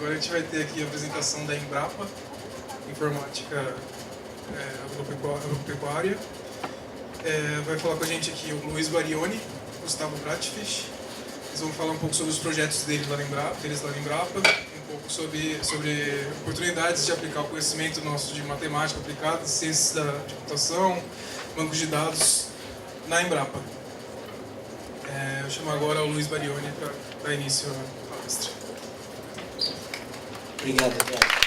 agora a gente vai ter aqui a apresentação da Embrapa, Informática Agropecuária. Vai falar com a gente aqui o Luiz Barioni, Gustavo Bratfish. Eles vão falar um pouco sobre os projetos deles lá na Embrapa, um pouco sobre oportunidades de aplicar o conhecimento nosso de matemática aplicada, ciências de computação, bancos de dados na Embrapa. Eu chamo agora o Luiz Barioni para dar início à palestra. Obrigado, Eduardo.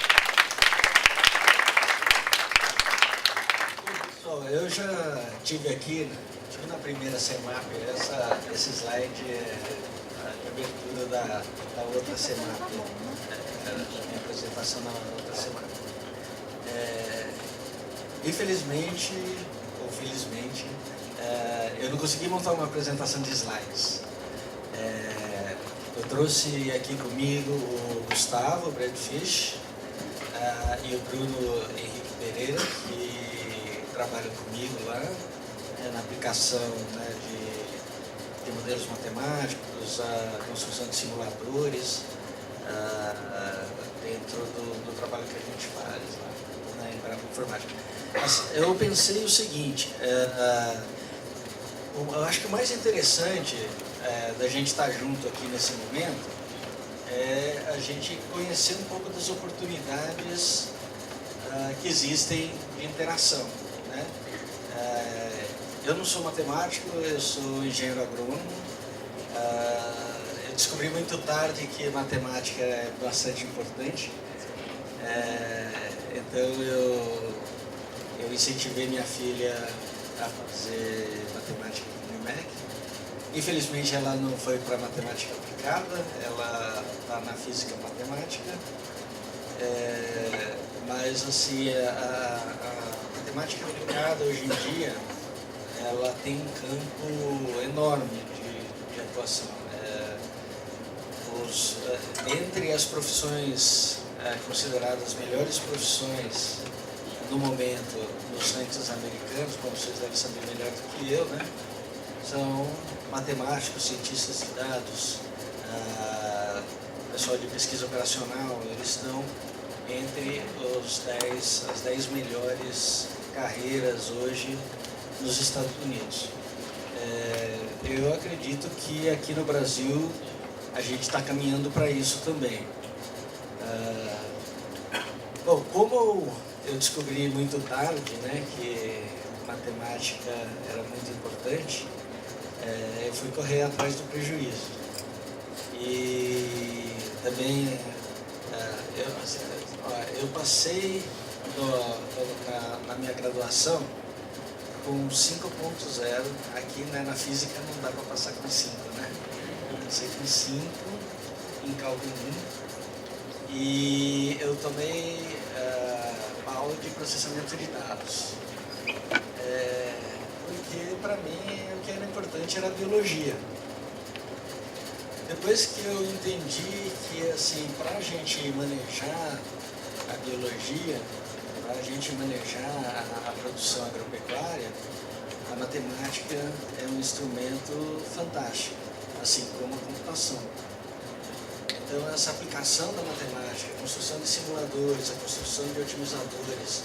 Pessoal, eu já tive aqui na primeira CEMAP, esse slide é a abertura da outra CEMAP, da minha apresentação na outra CEMAP. Infelizmente, ou felizmente, eu não consegui montar uma apresentação de slides. Eu trouxe aqui comigo o Gustavo Bratfish e o Bruno Henrique Pereira, que trabalham comigo lá na aplicação, né, de modelos matemáticos, a construção de simuladores dentro do trabalho que a gente faz lá na Embrapa Informática. Eu pensei o seguinte, eu acho que o mais interessante da gente estar junto aqui nesse momento é a gente conhecer um pouco das oportunidades que existem de interação, né? Eu não sou matemático, eu sou engenheiro agrônomo. Eu descobri muito tarde que matemática é bastante importante. Então eu incentivei minha filha a fazer matemática no IMEC. Infelizmente ela não foi para matemática aplicada, ela está na física matemática. Mas assim, a matemática aplicada hoje em dia ela tem um campo enorme de atuação. Entre as profissões consideradas melhores profissões no momento nos centros americanos, como vocês devem saber melhor do que eu, né? São matemáticos, cientistas de dados, pessoal de pesquisa operacional. Eles estão entre as 10 melhores carreiras hoje nos Estados Unidos. Eu acredito que aqui no Brasil a gente está caminhando para isso também. Bom, como eu descobri muito tarde, né, que matemática era muito importante, eu fui correr atrás do prejuízo. E também eu passei na minha graduação com 5.0, aqui, né, na física não dá para passar com 5, né? Eu passei com 5 em cálculo 1 e eu tomei aula de processamento de dados. Porque para mim o que era importante era a biologia. Depois que eu entendi que, assim, para a gente manejar a biologia, para a gente manejar a produção agropecuária, a matemática é um instrumento fantástico, assim como a computação. Então, essa aplicação da matemática, a construção de simuladores, a construção de otimizadores,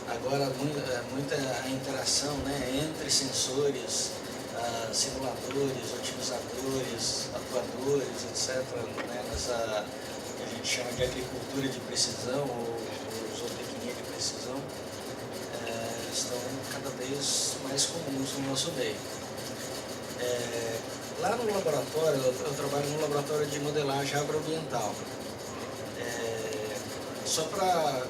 agora muita interação, né, entre sensores, simuladores, otimizadores, atuadores, etc., né, nessa que a gente chama de agricultura de precisão ou zootecnia de precisão, estão cada vez mais comuns no nosso meio. Lá no laboratório, eu trabalho no laboratório de modelagem agroambiental. Só para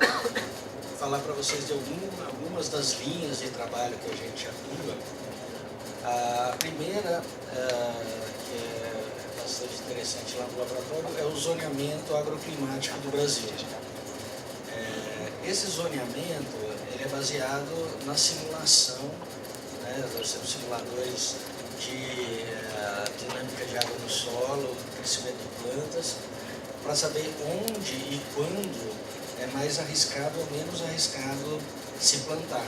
falar para vocês de algumas das linhas de trabalho que a gente atua. A primeira, que é bastante interessante lá no laboratório, é o zoneamento agroclimático do Brasil. Esse zoneamento ele é baseado na simulação, né, nós temos simuladores de dinâmica de água no solo, crescimento de plantas, para saber onde e quando é mais arriscado ou menos arriscado se plantar.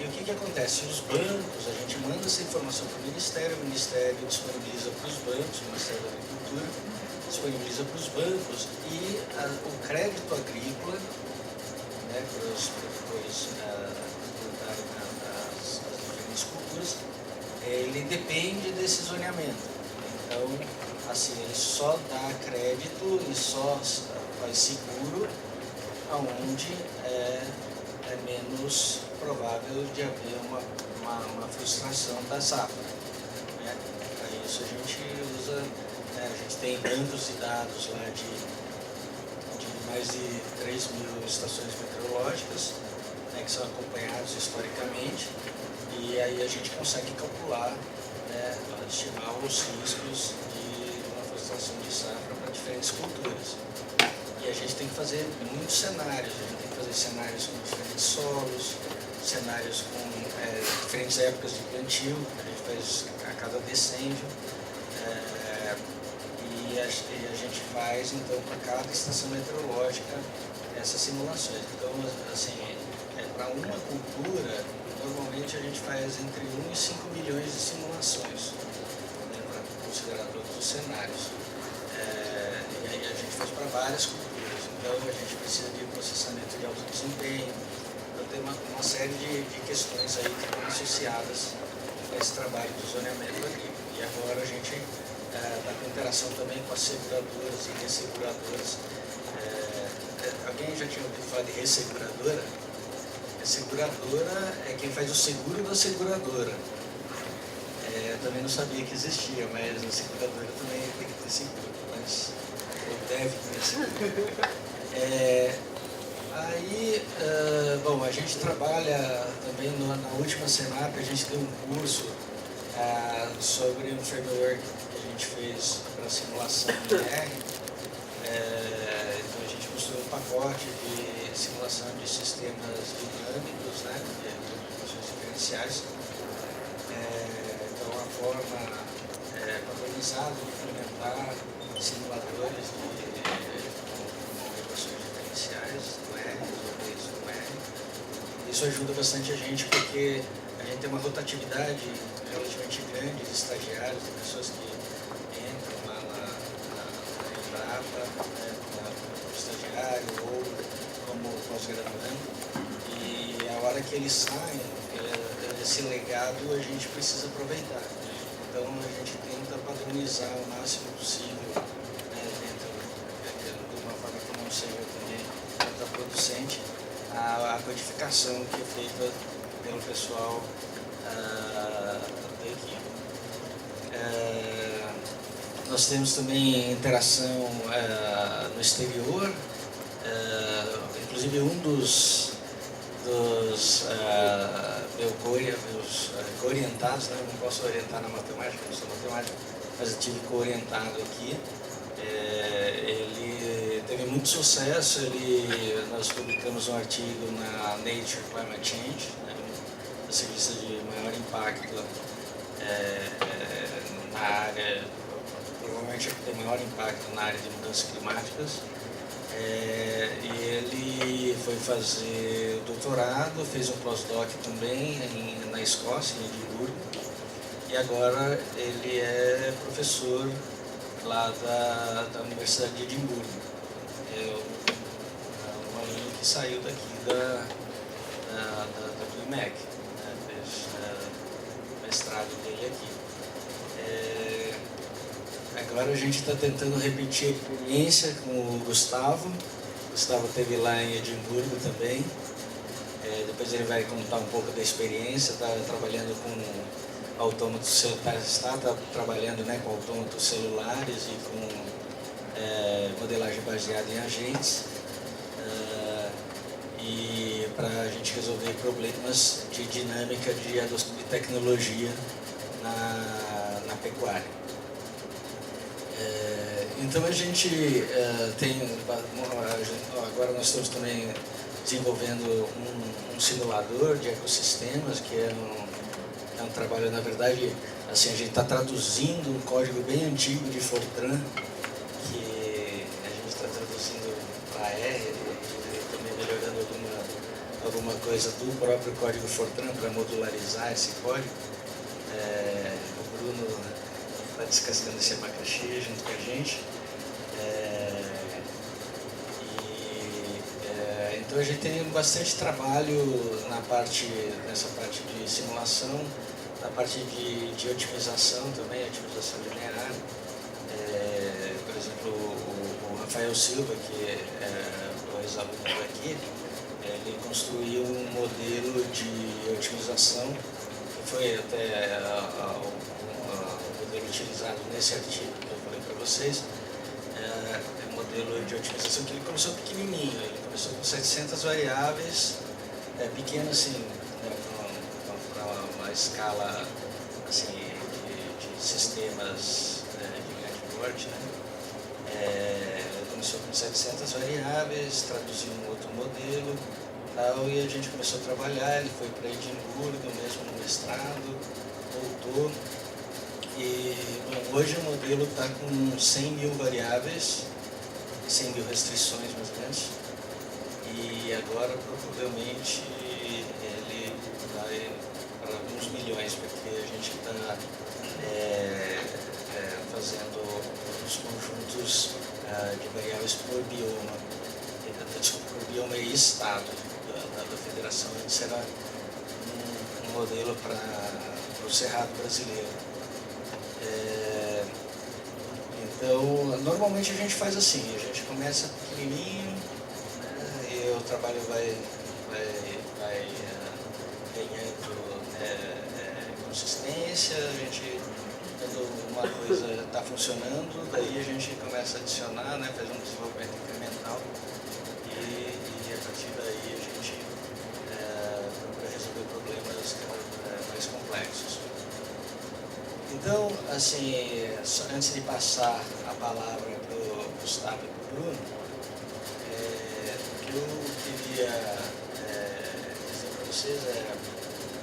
E o que acontece? Os bancos, a gente manda essa informação para o Ministério disponibiliza para os bancos, o Ministério da Agricultura disponibiliza para os bancos e o crédito agrícola, né, para os produtores plantarem as diferentes culturas, ele depende desse zoneamento. Então, assim, ele só dá crédito e só faz seguro aonde é menos provável de haver uma frustração da safra. Né? Para isso a gente usa, a gente tem bancos de dados lá de mais de 3.000 estações meteorológicas, né, que são acompanhados historicamente, e aí a gente consegue calcular, né, estimar os riscos de uma frustração de safra para diferentes culturas. E a gente tem que fazer muitos cenários, a gente tem que fazer cenários com diferentes solos, cenários com diferentes épocas de plantio, a gente faz a cada decêndio, e a gente faz então para cada estação meteorológica essas simulações. Então, assim, para uma cultura, normalmente a gente faz entre 1 e 5 milhões de simulações, né, para considerar todos os cenários. E aí a gente faz para várias culturas. Então a gente precisa de processamento de alto desempenho. Então tem uma série de questões aí que estão associadas a esse trabalho do zoneamento agrícola. E agora a gente está com interação também com as seguradoras e resseguradoras. Alguém já tinha ouvido falar de resseguradora? Seguradora é quem faz o seguro da seguradora. Eu também não sabia que existia, mas a seguradora também tem que ter seguro, mas ou deve ter seguro. Bom, a gente trabalha também na última Senap, a gente deu um curso sobre um framework que a gente fez para simulação de R. Então a gente construiu um pacote de simulação de sistemas dinâmicos, né, de equações diferenciais. Então a forma padronizada de implementar simuladores de equações diferenciais do R, resolver isso no R. Isso ajuda bastante a gente porque a gente tem uma rotatividade relativamente grande de estagiários, de pessoas que entram lá na Embrapa, né, como estagiário ou como pós-graduando, e a hora que eles saem, esse legado a gente precisa aproveitar. Então a gente tenta padronizar o máximo possível, né, dentro de uma forma que não seja também contraproducente a codificação que é feita pelo pessoal da equipe. Nós temos também interação no exterior, inclusive um dos meus co-orientados, né? Eu não posso orientar na matemática, eu sou matemático, mas eu tive co-orientado aqui. Ele teve muito sucesso, nós publicamos um artigo na Nature Climate Change, né, essa revista de maior impacto na área, provavelmente tem maior impacto na área de mudanças climáticas. E ele foi fazer doutorado, fez um pós-doc também na Escócia, em Edimburgo, e agora ele é professor lá da Universidade de Edimburgo. Um aluno que saiu daqui da QIMEC, né, fez o mestrado dele aqui. Agora a gente está tentando repetir a experiência com o Gustavo. O Gustavo esteve lá em Edimburgo também. Depois ele vai contar um pouco da experiência. Está trabalhando com autômatos, está trabalhando, né, com autômatos celulares e com modelagem baseada em agentes. E para a gente resolver problemas de dinâmica de adoção de tecnologia na pecuária. Então a gente agora nós estamos também desenvolvendo um simulador de ecossistemas, que é um trabalho, na verdade, assim, a gente está traduzindo um código bem antigo de Fortran, que a gente está traduzindo para R, e também melhorando alguma coisa do próprio código Fortran para modularizar esse código. O Bruno está descascando esse abacaxi junto com a gente. Então a gente tem bastante trabalho nessa parte de simulação, na parte de otimização também, otimização linear. Por exemplo, o Rafael Silva, que é o ex-aluno aqui, ele construiu um modelo de otimização, que foi até o modelo utilizado nesse artigo que eu falei para vocês. É um modelo de otimização que ele começou pequenininho, ele começou com 700 variáveis, pequeno assim, né, para uma escala assim, de sistemas de grande porte, né? Ele começou com 700 variáveis, traduziu um outro modelo, tal, e a gente começou a trabalhar. Ele foi para Edimburgo, mesmo no mestrado, voltou. E bom, hoje o modelo está com 100 mil variáveis, 100 mil restrições mais ou menos, e agora provavelmente ele vai para alguns milhões, porque a gente está fazendo os conjuntos de variáveis por bioma, desculpa, por bioma e estado da federação. Antes era um modelo para o Cerrado brasileiro. Então, normalmente a gente faz assim, a gente começa pequenininho, né, e o trabalho vai ganhando consistência. A gente, quando uma coisa está funcionando, daí a gente começa a adicionar, né, faz um desenvolvimento incremental e a partir daí a gente procura resolver problemas mais complexos. Então, assim, antes de passar a palavra para o Gustavo e para o Bruno, o que eu queria dizer para vocês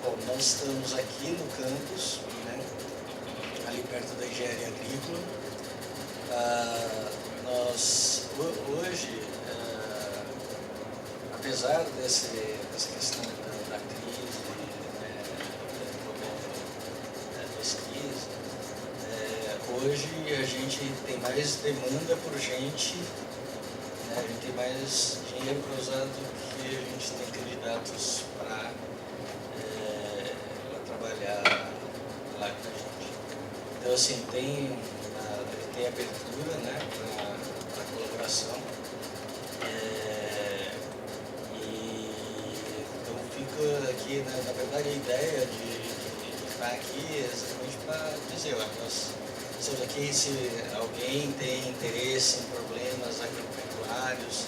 bom, nós estamos aqui no campus, né, ali perto da engenharia agrícola. Nós, hoje, apesar dessa questão da crise, né, do momento da pesquisa, hoje a gente tem mais demanda por gente, né, a gente tem mais dinheiro para usar do que a gente tem candidatos para trabalhar lá com a gente. Então, assim, tem abertura, né, para colaboração. Então fica aqui, né, na verdade, a ideia de estar aqui é exatamente para dizer, nós estamos aqui se alguém tem interesse em problemas agropecuários,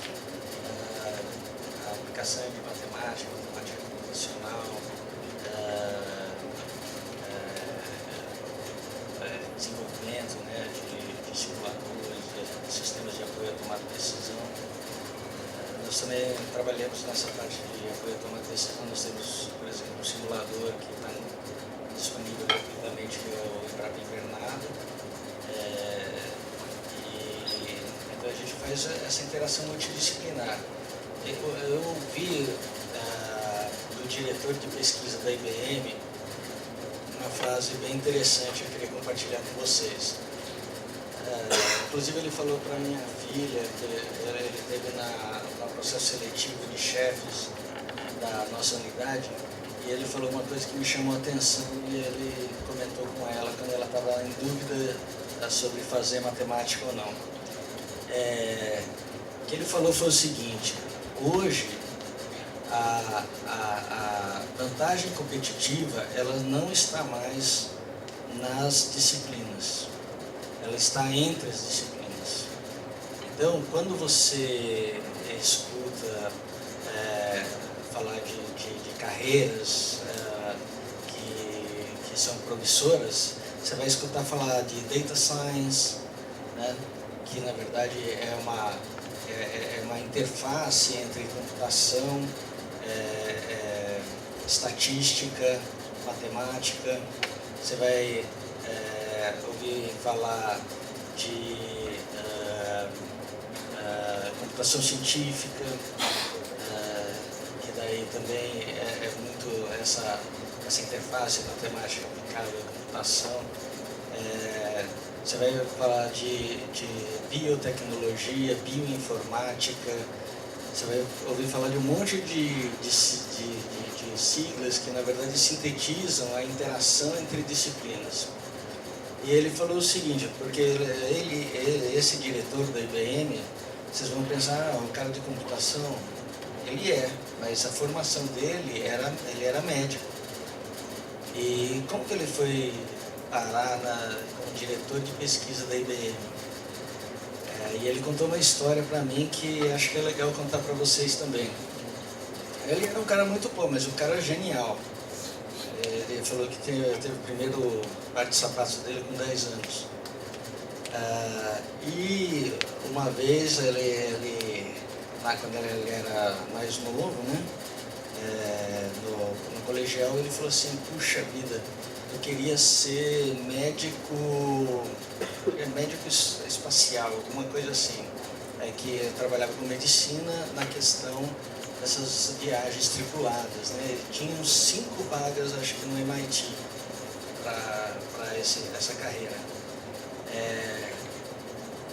a aplicação de matemática computacional, desenvolvimento, né, de simuladores, de sistemas de apoio à tomada de decisão. Nós também trabalhamos nessa parte de apoio à tomada de decisão. Nós temos, por exemplo, um simulador que está disponível gratuitamente, que é o Embrapa Invernada. Então a gente faz essa interação multidisciplinar. Eu ouvi do diretor de pesquisa da IBM uma frase bem interessante, eu queria compartilhar com vocês. Inclusive ele falou para minha filha que ele esteve no processo seletivo de chefes da nossa unidade, e ele falou uma coisa que me chamou a atenção, e ele comentou com ela quando ela estava em dúvida sobre fazer matemática ou não. O que ele falou foi o seguinte: hoje a vantagem competitiva ela não está mais nas disciplinas, ela está entre as disciplinas. Então, quando você escuta falar de carreiras que são promissoras, você vai escutar falar de data science, né, que na verdade é uma interface entre computação, estatística, matemática. Você vai ouvir falar de computação científica, que daí também é muito essa interface matemática aplicada à computação. Você vai falar de biotecnologia, bioinformática, você vai ouvir falar de um monte de siglas que, na verdade, sintetizam a interação entre disciplinas. E ele falou o seguinte, porque esse diretor da IBM, vocês vão pensar, um cara de computação, ele mas a formação dele ele era médico. E como que ele foi parar como diretor de pesquisa da IBM? E ele contou uma história para mim que acho que é legal contar para vocês também. Ele era um cara muito bom, mas um cara genial. Ele falou que teve o primeiro par de sapatos dele com 10 anos. E uma vez, quando ele era mais novo, né, no colegial, ele falou assim, puxa vida, eu queria ser médico espacial, alguma coisa assim. Que eu trabalhava com medicina na questão dessas viagens tripuladas, né? Ele tinha 5 vagas, acho que no MIT, para essa carreira.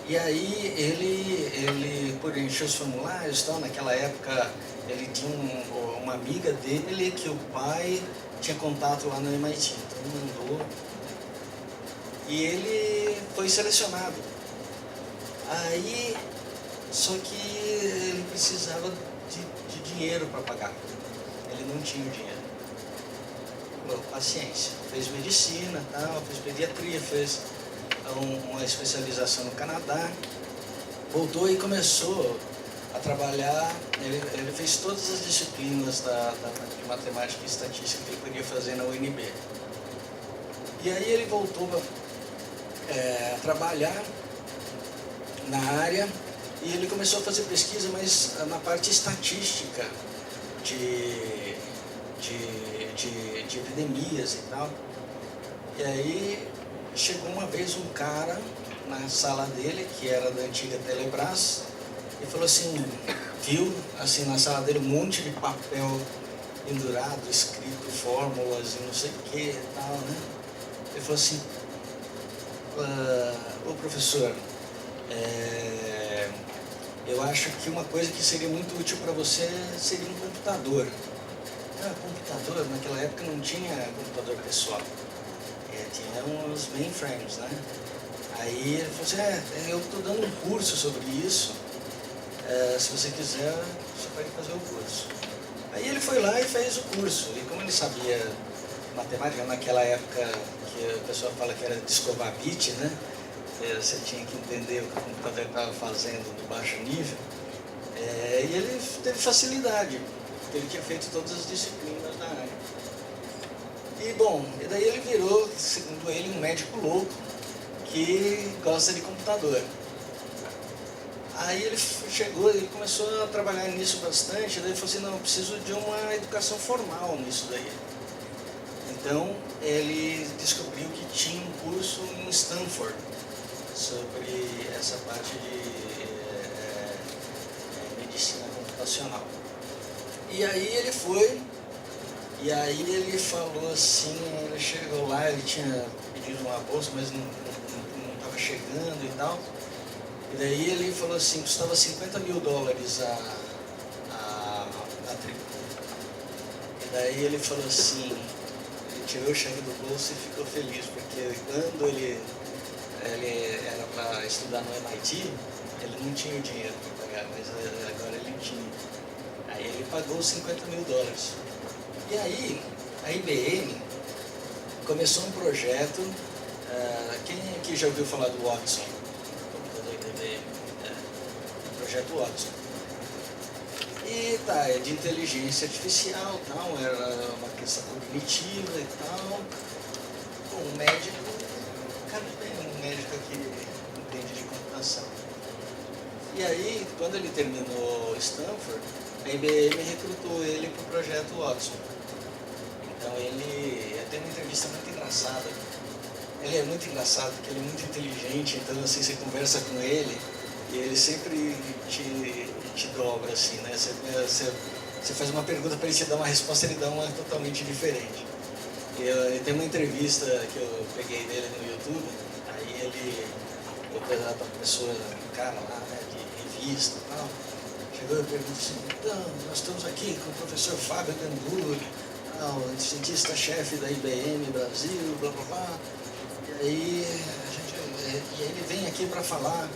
E aí ele por encher os formulários, então, naquela época ele tinha uma amiga dele que o pai tinha contato lá no MIT, então mandou. E ele foi selecionado. Aí, só que ele precisava de dinheiro para pagar. Ele não tinha o dinheiro. Falou, paciência. Fez medicina, fez pediatria, fez uma especialização no Canadá. Voltou e começou a trabalhar. Ele fez todas as disciplinas de matemática e estatística que ele podia fazer na UNB. E aí ele voltou a trabalhar na área e ele começou a fazer pesquisa, mas na parte estatística de epidemias e tal. E aí chegou uma vez um cara na sala dele, que era da antiga Telebrás, e falou assim, viu assim na sala dele um monte de papel pendurado, escrito fórmulas e não sei o que e tal, né? Ele falou assim, ô professor, eu acho que uma coisa que seria muito útil para você seria um computador. Computador, naquela época não tinha computador pessoal, tinha uns mainframes, né? Aí ele falou assim, eu estou dando um curso sobre isso, se você quiser, você pode fazer o curso. Aí ele foi lá e fez o curso, e como ele sabia matemática, naquela época que o pessoal fala que era de escovar bit, né? Você tinha que entender o que o computador estava fazendo do baixo nível, e ele teve facilidade, porque ele tinha feito todas as disciplinas da área. E bom, e daí ele virou, segundo ele, um médico louco que gosta de computador. Aí ele chegou, ele começou a trabalhar nisso bastante, daí ele falou assim, não, eu preciso de uma educação formal nisso daí. Então ele descobriu que tinha um curso em Stanford sobre essa parte de medicina computacional. E aí ele foi, e aí ele falou assim, ele chegou lá, ele tinha pedido uma bolsa, mas não estava chegando e tal. E daí ele falou assim, custava $50 mil a matrícula. E daí ele falou assim, ele tirou o cheque do bolso e ficou feliz, porque quando ele era para estudar no MIT, ele não tinha o dinheiro para pagar, mas agora ele tinha. Aí ele pagou $50 mil. E aí a IBM começou um projeto, quem aqui já ouviu falar do Watson? O projeto Watson. E é de inteligência artificial, tal, era uma questão cognitiva e tal. Bom, um médico que entende de computação. E aí, quando ele terminou Stanford, a IBM recrutou ele para o projeto Watson. Então ele tem uma entrevista muito engraçada. Ele é muito engraçado porque ele é muito inteligente, então assim, você conversa com ele e ele sempre te dobra assim, né? Você você faz uma pergunta para ele te dar uma resposta, ele dá uma totalmente diferente. E tem uma entrevista que eu peguei dele no YouTube, aí eu perguntei para a pessoa, um cara lá, né, de revista e tal, chegou e perguntou assim, então, nós estamos aqui com o professor Fábio Ganduri, o cientista-chefe da IBM Brasil, blá blá blá, e aí ele vem aqui para falar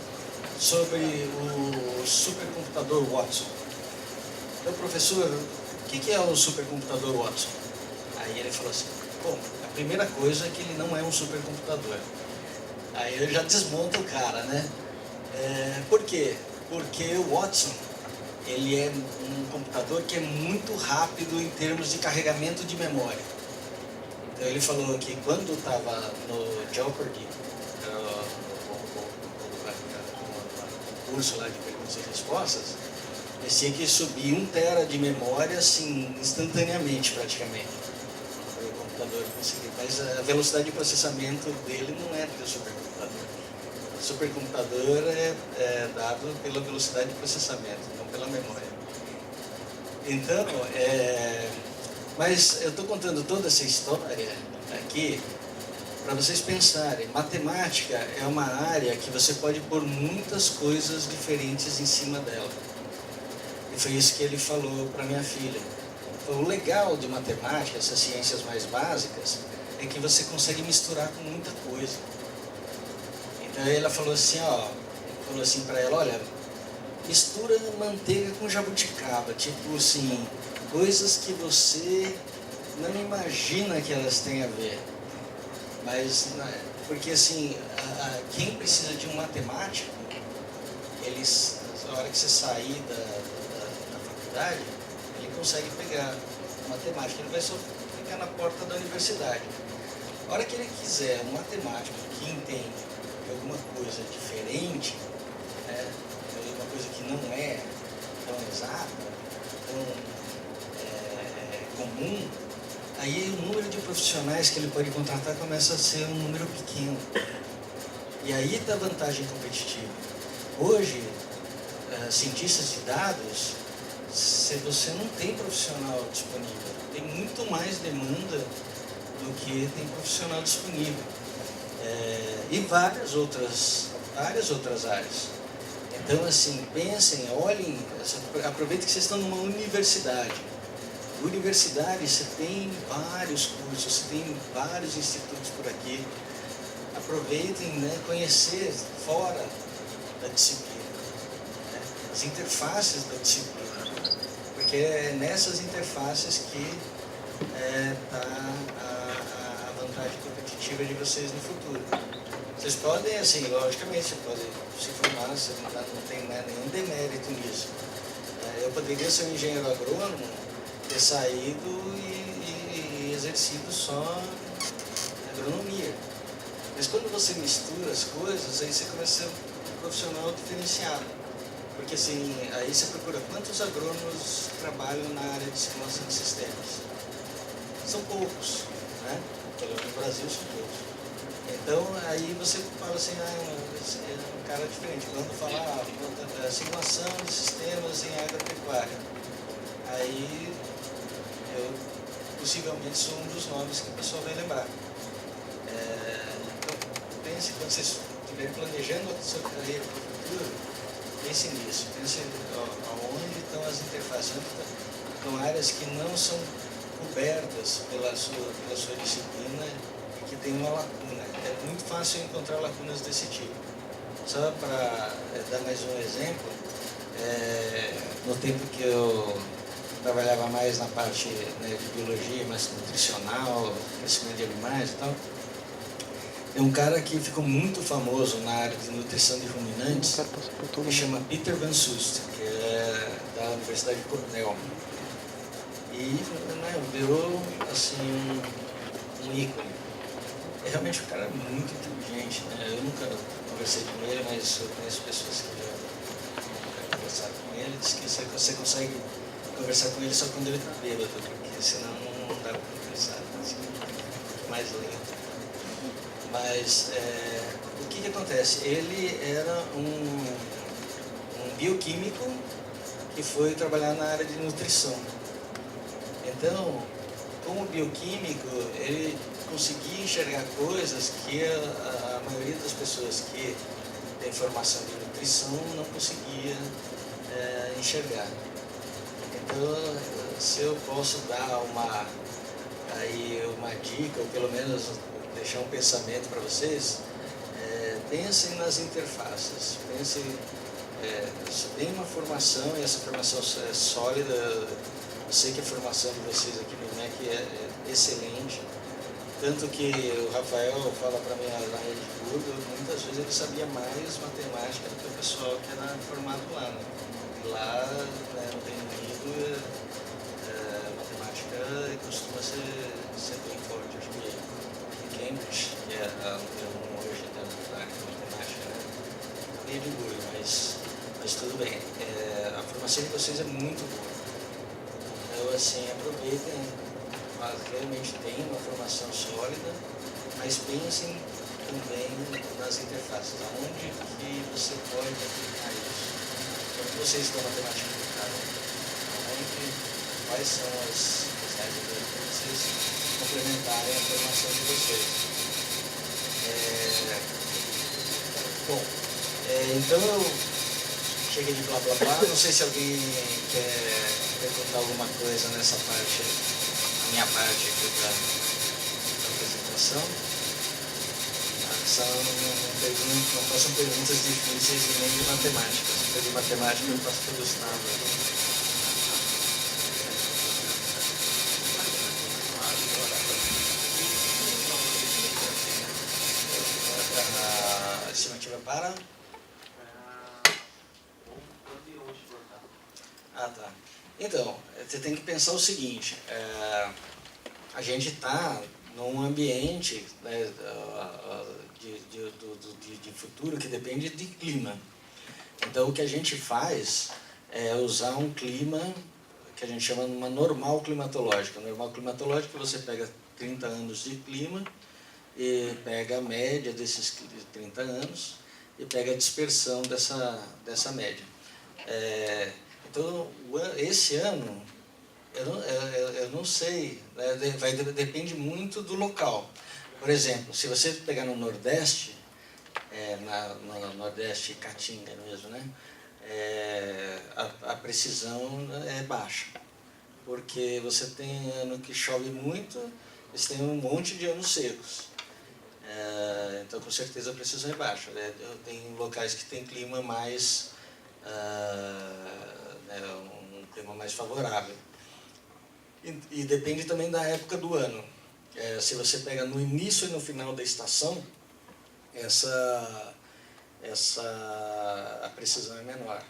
sobre o supercomputador Watson. Então, professor, o que é o supercomputador Watson? Aí ele falou assim, bom, a primeira coisa é que ele não é um supercomputador. Aí eu já desmonto o cara, né? Por quê? Porque o Watson, ele é um computador que é muito rápido em termos de carregamento de memória. Então ele falou que quando estava no Jeopardy, no curso lá de perguntas e respostas, eles tinham que subir 1 tera de memória assim, instantaneamente praticamente. O computador conseguia, mas a velocidade de processamento dele não é do supercomputador. O supercomputador é dado pela velocidade de processamento, não pela memória. Então, mas eu estou contando toda essa história aqui para vocês pensarem. Matemática é uma área que você pode pôr muitas coisas diferentes em cima dela. E foi isso que ele falou para minha filha. O legal de matemática, essas ciências mais básicas, é que você consegue misturar com muita coisa. Então ela falou assim, para ela, olha, mistura manteiga com jabuticaba, tipo assim, coisas que você não imagina que elas têm a ver. Mas, porque assim, quem precisa de um matemático, na hora que você sair da faculdade, ele consegue pegar matemática, ele vai só ficar na porta da universidade. A hora que ele quiser um matemático que entende alguma coisa diferente, né, uma coisa que não é tão exata, tão comum, aí o número de profissionais que ele pode contratar começa a ser um número pequeno. E aí está a vantagem competitiva. Hoje, cientistas de dados, se você não tem profissional disponível, tem muito mais demanda do que tem profissional disponível. E várias outras áreas. Então, assim, pensem, olhem, aproveitem que vocês estão numa universidade. Universidade, você tem vários cursos, você tem vários institutos por aqui. Aproveitem, né, conhecer fora da disciplina, né, as interfaces da disciplina, porque é nessas interfaces que está a vantagem competitiva de vocês no futuro. Vocês podem, assim, logicamente, você pode se formar, você não tem nenhum demérito nisso. Eu poderia ser um engenheiro agrônomo, ter saído e exercido só agronomia. Mas quando você mistura as coisas, aí você começa a ser um profissional diferenciado. Porque assim, aí você procura quantos agrônomos trabalham na área de simulação de sistemas. São poucos, né? Pelo menos no Brasil são poucos. Então aí você fala assim, é um cara diferente. Quando falar simulação de sistemas em agropecuária, aí eu possivelmente sou um dos nomes que o pessoal vai lembrar. Então, pense, quando vocês estiverem planejando a sua carreira para o futuro, pense nisso. Pense aonde estão as interfaces, onde estão áreas que não são cobertas pela sua disciplina e que tem uma lacuna. É muito fácil encontrar lacunas desse tipo. Só para dar mais um exemplo, no tempo que eu trabalhava mais na parte, né, de biologia, mais nutricional, crescimento de animais e tal. Tem um cara que ficou muito famoso na área de nutrição de ruminantes, que chama Peter Van Sust, que é da Universidade de Cornell. E, né, virou assim, um ícone. É realmente um cara muito inteligente, né? Eu nunca conversei com ele, mas eu conheço pessoas que já conversaram com ele. Diz que você consegue conversar com ele só quando ele está bêbado, porque senão não dá para conversar, assim, mais lento. Mas o que acontece? Ele era um bioquímico que foi trabalhar na área de nutrição. Então, como bioquímico, ele conseguia enxergar coisas que a maioria das pessoas que tem formação de nutrição não conseguia enxergar. Então, se eu posso dar uma dica, ou pelo menos deixar um pensamento para vocês, pensem nas interfaces, pensem, você tem uma formação e essa formação é sólida. Eu sei que a formação de vocês aqui no IMEC é excelente, tanto que o Rafael fala para mim na Rede Curva, muitas vezes ele sabia mais matemática do que o pessoal que era formado lá, né? E lá, né, no Reino Unido, matemática costuma ser bem forte. Acho que Cambridge, que é a número 1 hoje da área de matemática, né? Meio de orgulho, mas tudo bem. A formação de vocês é muito boa. Então, assim, aproveitem, realmente tem uma formação sólida, mas pensem também nas interfaces. Aonde que você pode aplicar isso? Como vocês estão na matemática aplicada? Quais são as áreas para vocês complementarem a formação de vocês? Bom, então eu cheguei de blá blá blá. Não sei se alguém quer perguntar alguma coisa nessa parte, a minha parte aqui da apresentação. Não façam perguntas difíceis e nem de matemática. Se for de matemática, eu faço para o Gustavo. A estimativa para? Ah, tá. Então, você tem que pensar o seguinte, a gente está num ambiente, né, de futuro que depende de clima. Então, o que a gente faz é usar um clima que a gente chama de uma normal climatológica. Normal climatológica, você pega 30 anos de clima e pega a média desses 30 anos e pega a dispersão dessa média. Então, esse ano, eu não sei, né, depende muito do local. Por exemplo, se você pegar no Nordeste, no Nordeste Caatinga mesmo, né, a precisão é baixa, porque você tem ano que chove muito, você tem um monte de anos secos. Então, com certeza, a precisão é baixa. Tem locais que tem clima mais... um clima mais favorável. E depende também da época do ano. Se você pega no início e no final da estação, a precisão é menor.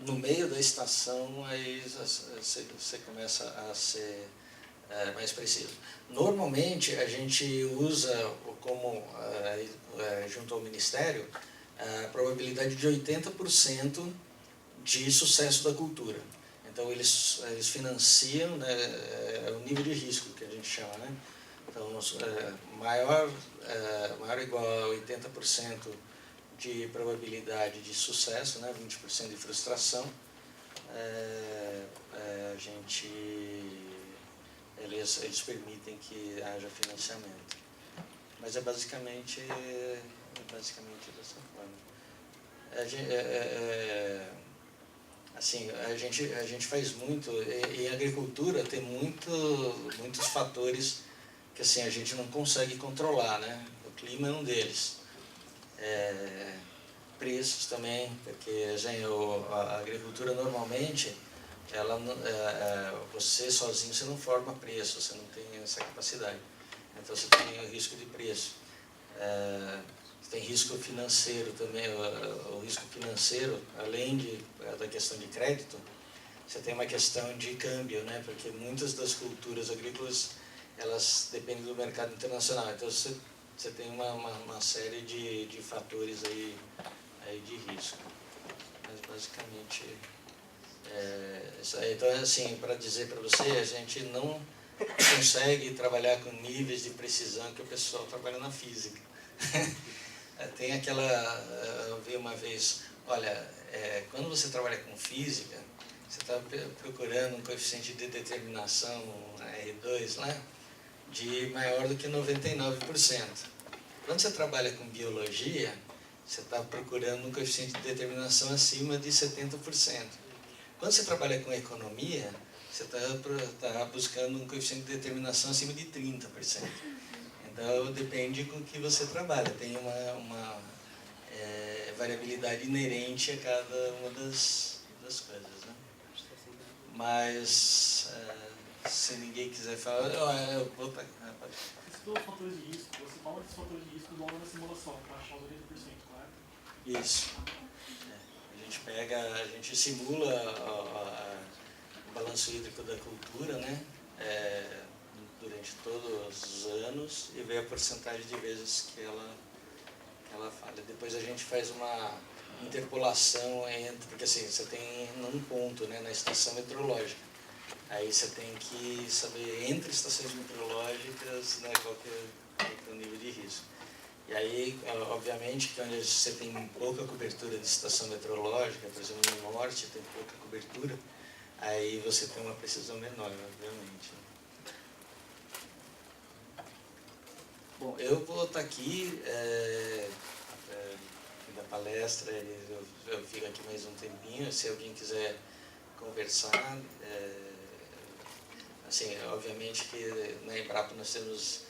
No meio da estação, aí você começa a ser mais preciso. Normalmente, a gente usa junto ao Ministério, a probabilidade de 80% de sucesso da cultura. Então, eles financiam, né, o nível de risco que a gente chama, né? Então, maior ou igual a 80% de probabilidade de sucesso, né, 20% de frustração, eles permitem que haja financiamento. Mas é basicamente dessa forma. Assim, a gente faz muito, e em agricultura tem muitos fatores que assim, a gente não consegue controlar, né? O clima é um deles. Preços também, porque assim, a agricultura normalmente, você sozinho você não forma preço, você não tem essa capacidade. Então você tem o risco de preço. Tem risco financeiro também, o risco financeiro, além da questão de crédito, você tem uma questão de câmbio, né? Porque muitas das culturas agrícolas, elas dependem do mercado internacional, então você tem uma série de fatores aí de risco. Mas basicamente, isso aí. Então, assim, para dizer para você, a gente não consegue trabalhar com níveis de precisão que o pessoal trabalha na física. Tem eu vi uma vez, olha, quando você trabalha com física, você está procurando um coeficiente de determinação, R2 lá, de maior do que 99%. Quando você trabalha com biologia, você está procurando um coeficiente de determinação acima de 70%. Quando você trabalha com economia, você está buscando um coeficiente de determinação acima de 30%. Então, depende com o que você trabalha. Tem uma variabilidade inerente a cada uma das coisas, né? Mas, se ninguém quiser falar, eu vou... Você estudou os fatores de risco, você fala desses fatores de risco logo na simulação, para achar os 80%, correto? Isso. A gente simula o balanço hídrico da cultura, né? Durante todos os anos e vê a porcentagem de vezes que ela falha. Depois a gente faz uma interpolação entre, porque assim, você tem um ponto, né, na estação meteorológica. Aí você tem que saber entre estações meteorológicas, né, qual que é o nível de risco. E aí, obviamente, que onde você tem pouca cobertura de estação meteorológica, por exemplo, no norte tem pouca cobertura, aí você tem uma precisão menor, obviamente. Bom, eu vou estar aqui da palestra, eu fico aqui mais um tempinho, se alguém quiser conversar. Assim, obviamente que na Embrapa nós temos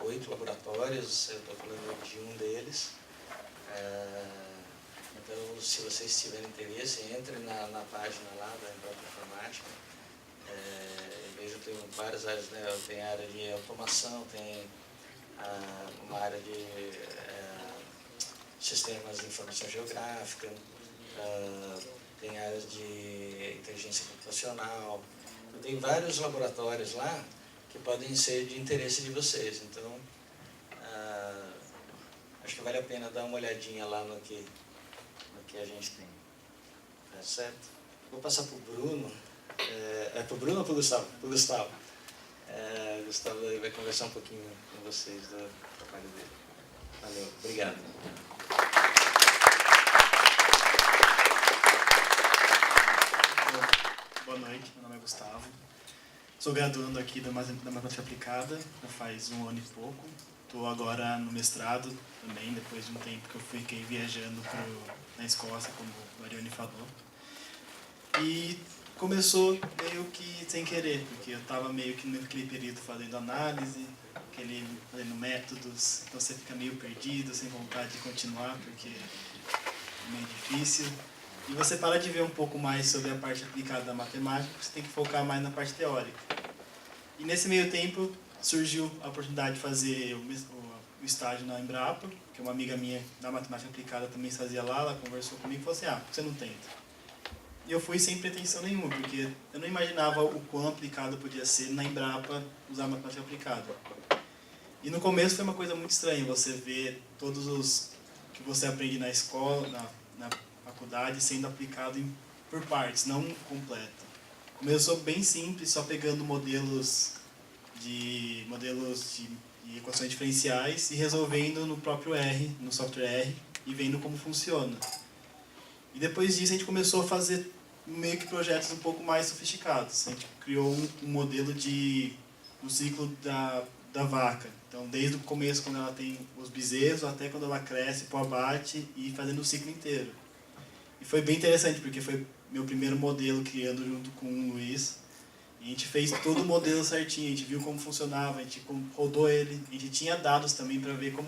8 laboratórios, eu estou falando de um deles. Então, se vocês tiverem interesse, entrem na página lá da Embrapa Informática. Eu vejo que tem várias áreas, né? Tem área de automação, tem uma área de sistemas de informação geográfica, tem áreas de inteligência computacional. Então, tem vários laboratórios lá que podem ser de interesse de vocês. Então, acho que vale a pena dar uma olhadinha lá no que a gente tem. Tá certo? Vou passar para o Bruno. É para o Bruno ou para o Gustavo? Para o Gustavo. O Gustavo vai conversar um pouquinho com vocês do trabalho dele. Valeu, obrigado. Boa noite, meu nome é Gustavo. Sou graduando aqui da Matemática Aplicada, já faz 1 ano e pouco. Estou agora no mestrado também, depois de um tempo que eu fiquei viajando na Escócia, como o Arione falou. E começou meio que sem querer, porque eu estava meio que naquele período fazendo análise, fazendo métodos, então você fica meio perdido, sem vontade de continuar, porque é meio difícil. E você para de ver um pouco mais sobre a parte aplicada da matemática, você tem que focar mais na parte teórica. E nesse meio tempo surgiu a oportunidade de fazer o estágio na Embrapa, que uma amiga minha da matemática aplicada também fazia lá, ela conversou comigo e falou assim, por que você não tenta? E eu fui sem pretensão nenhuma, porque eu não imaginava o quão aplicado podia ser na Embrapa usar matemática aplicada. E no começo foi uma coisa muito estranha, você ver todos os que você aprende na escola, na faculdade, sendo aplicado por partes, não completa. Começou bem simples, só pegando modelos de equações diferenciais e resolvendo no próprio R, no software R, e vendo como funciona. E depois disso a gente começou a fazer meio que projetos um pouco mais sofisticados. A gente criou um modelo do ciclo da vaca. Então, desde o começo, quando ela tem os bezerros, até quando ela cresce para o abate e fazendo o ciclo inteiro. E foi bem interessante, porque foi meu primeiro modelo criando junto com o Luiz. E a gente fez todo o modelo certinho, a gente viu como funcionava, a gente rodou ele, a gente tinha dados também para ver como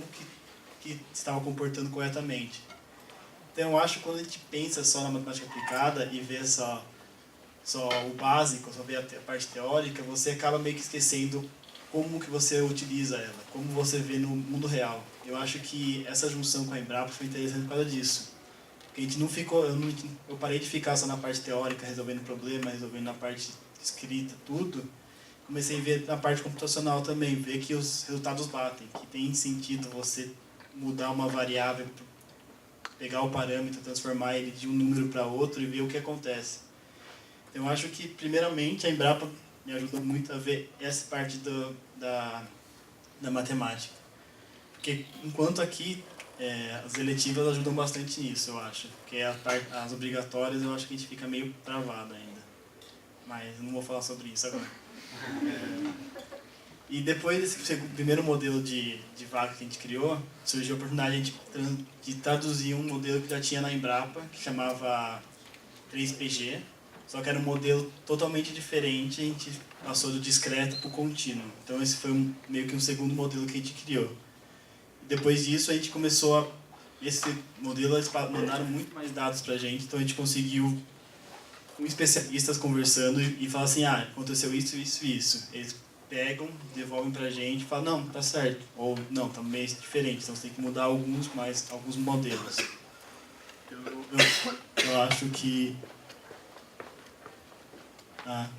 que estava comportando corretamente. Então, eu acho que quando a gente pensa só na matemática aplicada e vê só o básico, só vê a parte teórica, você acaba meio que esquecendo como que você utiliza ela, como você vê no mundo real. Eu acho que essa junção com a Embrapa foi interessante por causa disso. Porque a gente não ficou, eu parei de ficar só na parte teórica, resolvendo problema, resolvendo na parte escrita, tudo. Comecei a ver na parte computacional também, ver que os resultados batem, que tem sentido você mudar uma variável, pegar o parâmetro, transformar ele de um número para outro e ver o que acontece. Então, eu acho que, primeiramente, a Embrapa me ajudou muito a ver essa parte da matemática. Porque, enquanto aqui, as eletivas ajudam bastante nisso, eu acho. Porque as obrigatórias eu acho que a gente fica meio travado ainda. Mas eu não vou falar sobre isso agora. E depois desse primeiro modelo de vaga que a gente criou, surgiu a oportunidade de traduzir um modelo que já tinha na Embrapa, que chamava 3PG, só que era um modelo totalmente diferente, a gente passou do discreto para o contínuo. Então esse foi meio que um segundo modelo que a gente criou. Depois disso a gente começou esse modelo, eles mandaram muito mais dados para a gente, então a gente conseguiu com especialistas conversando e falar assim, aconteceu isso, isso, isso. Eles pegam, devolvem pra gente e falam, não, tá certo. Ou, não, tá meio diferente, então você tem que mudar alguns modelos. Eu acho que... tá.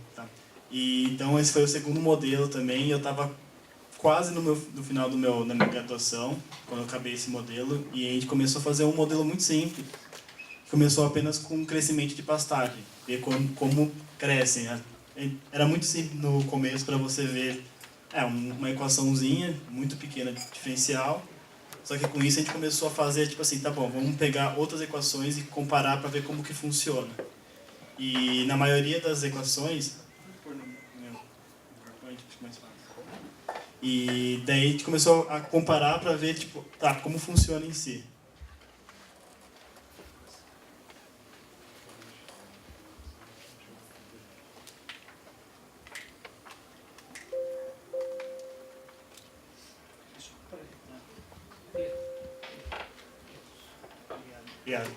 E, então esse foi o segundo modelo também, eu estava quase no final da minha graduação, quando eu acabei esse modelo, e a gente começou a fazer um modelo muito simples. Começou apenas com um crescimento de pastagem, ver como crescem. Era muito simples no começo para você ver uma equaçãozinha muito pequena de diferencial, só que com isso a gente começou a fazer tipo assim, tá bom, vamos pegar outras equações e comparar para ver como que funciona. E na maioria das equações, e daí a gente começou a comparar para ver tipo, como funciona em si. Obrigado.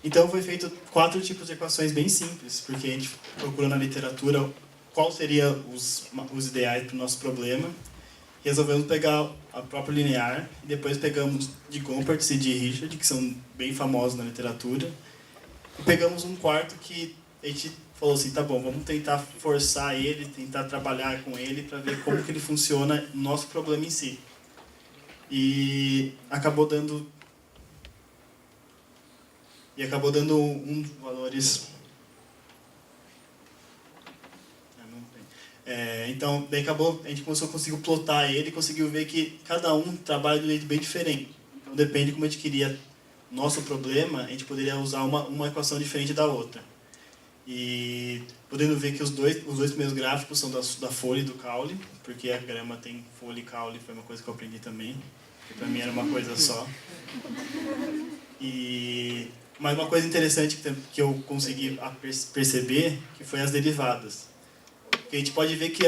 Então foi feito 4 tipos de equações bem simples, porque a gente procurou na literatura qual seria os ideais para o nosso problema. Resolvemos pegar a própria linear e depois pegamos de Gompertz e de Richard, que são bem famosos na literatura. E pegamos um quarto que a gente falou assim, tá bom, vamos tentar forçar ele, tentar trabalhar com ele para ver como que ele funciona no nosso problema em si. E acabou dando uns valores... então, daí a gente conseguiu plotar ele e conseguiu ver que cada um trabalha de um jeito bem diferente. Então, depende de como a gente queria nosso problema, a gente poderia usar uma equação diferente da outra. E podendo ver que os dois primeiros gráficos são da folha e do caule, porque a grama tem folha e caule, foi uma coisa que eu aprendi também, que para mim era uma coisa só. Mas uma coisa interessante que eu consegui perceber, que foi as derivadas. Porque a gente pode ver que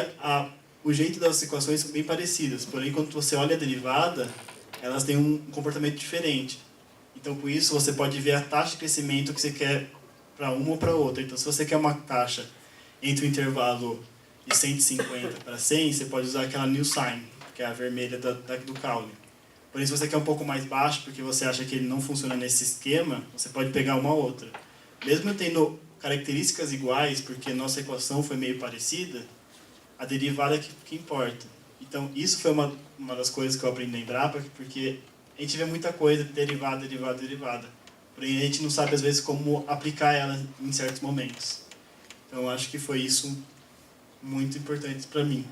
o jeito das equações são bem parecidas, porém quando você olha a derivada, elas têm um comportamento diferente. Então com isso você pode ver a taxa de crescimento que você quer para uma ou para outra. Então se você quer uma taxa entre o intervalo de 150 para 100, você pode usar aquela new sign, que é a vermelha do caule. Porém, se você quer um pouco mais baixo, porque você acha que ele não funciona nesse esquema, você pode pegar uma outra. Mesmo tendo características iguais, porque nossa equação foi meio parecida, a derivada é que importa. Então, isso foi uma das coisas que eu aprendi na Embrapa, porque a gente vê muita coisa, derivada. Porém, a gente não sabe, às vezes, como aplicar ela em certos momentos. Então, eu acho que foi isso muito importante para mim.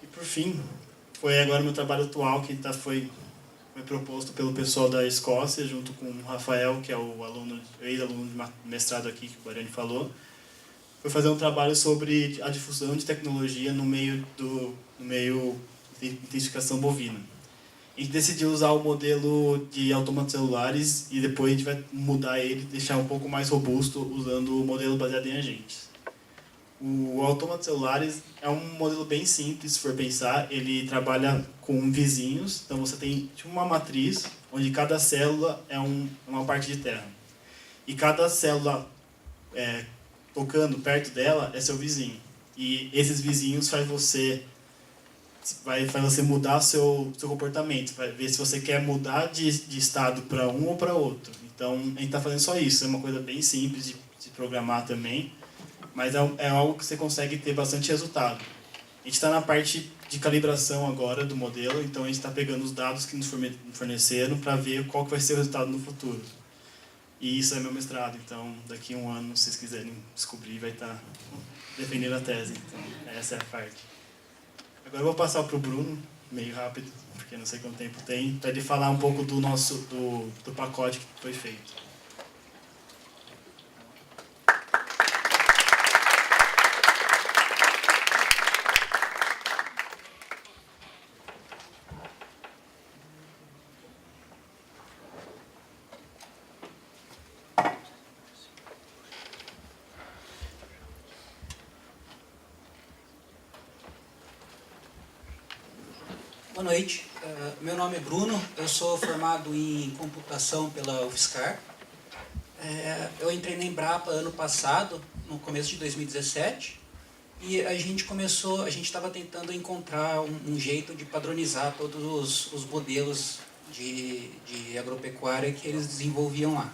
E, por fim, foi agora meu trabalho atual, que foi proposto pelo pessoal da Escócia, junto com o Rafael, que é o ex-aluno de mestrado aqui, que o Guarani falou. Foi fazer um trabalho sobre a difusão de tecnologia no meio de intensificação bovina. A gente decidiu usar o modelo de autômatos celulares e depois a gente vai mudar ele, deixar um pouco mais robusto, usando o modelo baseado em agentes. O autômato celulares é um modelo bem simples, se for pensar. Ele trabalha com vizinhos, então você tem tipo uma matriz, onde cada célula é uma parte de terra. E cada célula tocando perto dela é seu vizinho. E esses vizinhos faz você mudar seu comportamento, vai ver se você quer mudar de estado para um ou para outro. Então, a gente está fazendo só isso, é uma coisa bem simples de programar também. Mas é algo que você consegue ter bastante resultado. A gente está na parte de calibração agora do modelo, então a gente está pegando os dados que nos forneceram para ver qual que vai ser o resultado no futuro. E isso é meu mestrado, então daqui a um ano, se vocês quiserem descobrir, vai estar defendendo a tese. Então essa é a parte. Agora eu vou passar para o Bruno, meio rápido, porque não sei quanto tempo tem, para ele falar um pouco do nosso do pacote que foi feito. Boa noite, meu nome é Bruno, eu sou formado em computação pela UFSCar. Eu entrei na Embrapa ano passado, no começo de 2017, e a gente estava tentando encontrar um jeito de padronizar todos os modelos de agropecuária que eles desenvolviam lá.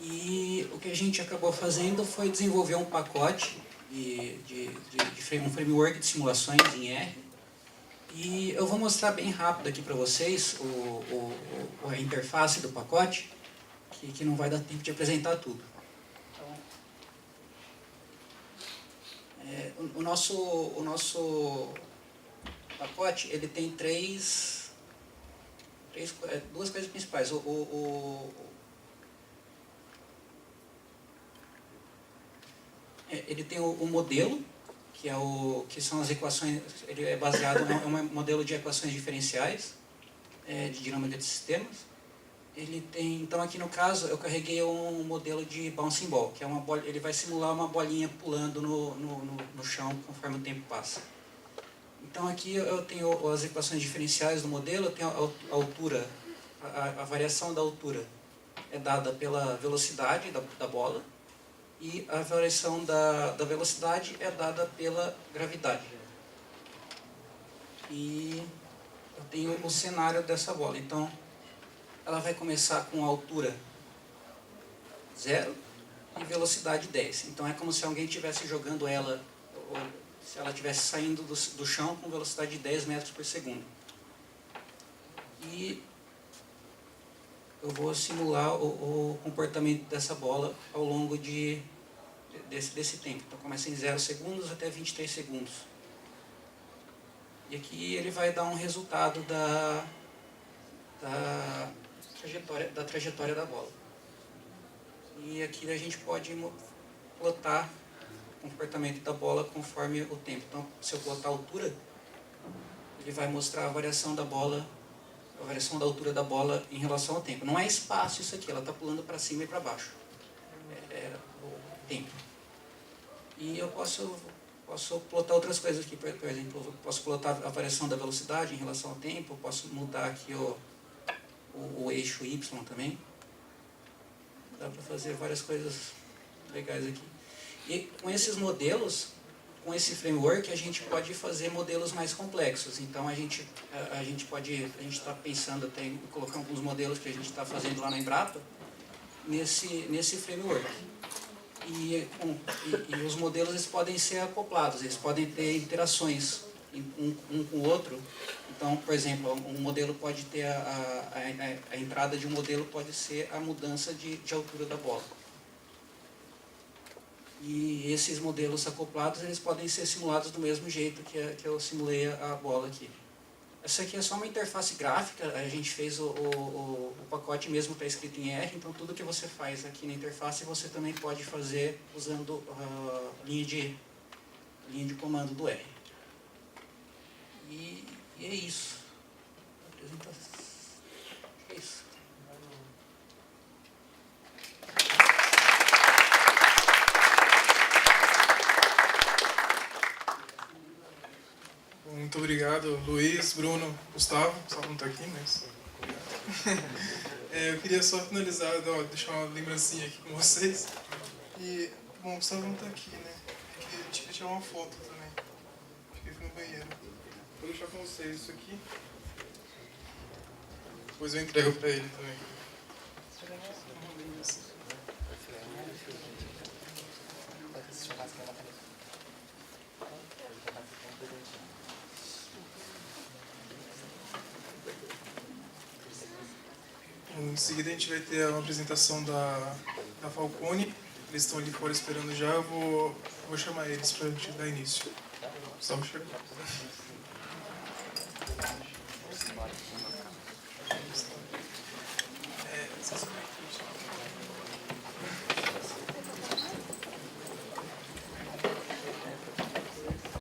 E o que a gente acabou fazendo foi desenvolver um pacote um framework de simulações em R. E eu vou mostrar bem rápido aqui para vocês a interface do pacote, que não vai dar tempo de apresentar tudo. Então, o nosso pacote ele tem duas coisas principais. Ele tem o modelo, que são as equações, ele é baseado em um modelo de equações diferenciais, de dinâmica de sistemas. Então aqui no caso eu carreguei um modelo de bouncing ball, que é ele vai simular uma bolinha pulando no chão conforme o tempo passa. Então aqui eu tenho as equações diferenciais do modelo, eu tenho a altura, a variação da altura é dada pela velocidade da bola, e a variação da velocidade é dada pela gravidade. E eu tenho o cenário dessa bola. Então, ela vai começar com altura 0 e velocidade 10. Então, é como se alguém estivesse jogando ela, ou se ela estivesse saindo do chão com velocidade de 10 metros por segundo. E eu vou simular o comportamento dessa bola ao longo desse tempo. Então começa em 0 segundos até 23 segundos. E aqui ele vai dar um resultado da trajetória da bola. E aqui a gente pode plotar o comportamento da bola conforme o tempo. Então, se eu plotar a altura, ele vai mostrar a variação da bola, a variação da altura da bola em relação ao tempo. Não é espaço isso aqui, ela está pulando para cima e para baixo. É o tempo. E eu posso plotar outras coisas aqui, por exemplo, eu posso plotar a variação da velocidade em relação ao tempo, eu posso mudar aqui o eixo Y também. Dá para fazer várias coisas legais aqui. E com esses modelos, com esse framework, a gente pode fazer modelos mais complexos. Então a gente está pensando até em colocar alguns modelos que a gente está fazendo lá na Embrapa nesse framework. E os modelos eles podem ser acoplados, eles podem ter interações um com o outro. Então, por exemplo, um modelo pode ter a entrada de um modelo pode ser a mudança de altura da bola. E esses modelos acoplados eles podem ser simulados do mesmo jeito que eu simulei a bola aqui. Essa aqui é só uma interface gráfica, a gente fez o pacote mesmo está escrito em R, então tudo que você faz aqui na interface você também pode fazer usando a linha de comando do R. E é isso. É isso. Muito obrigado, Luiz, Bruno, Gustavo. Só não está aqui, mas obrigado. Eu queria só finalizar, deixar uma lembrancinha aqui com vocês. E, bom, o Gustavo não está aqui, né? A gente queria tirar uma foto também. Acho que ele foi no banheiro. Vou deixar com vocês isso aqui. Depois eu entrego para ele também. Em seguida a gente vai ter uma apresentação da Falcone. Eles estão ali fora esperando já. Eu vou chamar eles para a gente dar início. Só chegar. Simbora.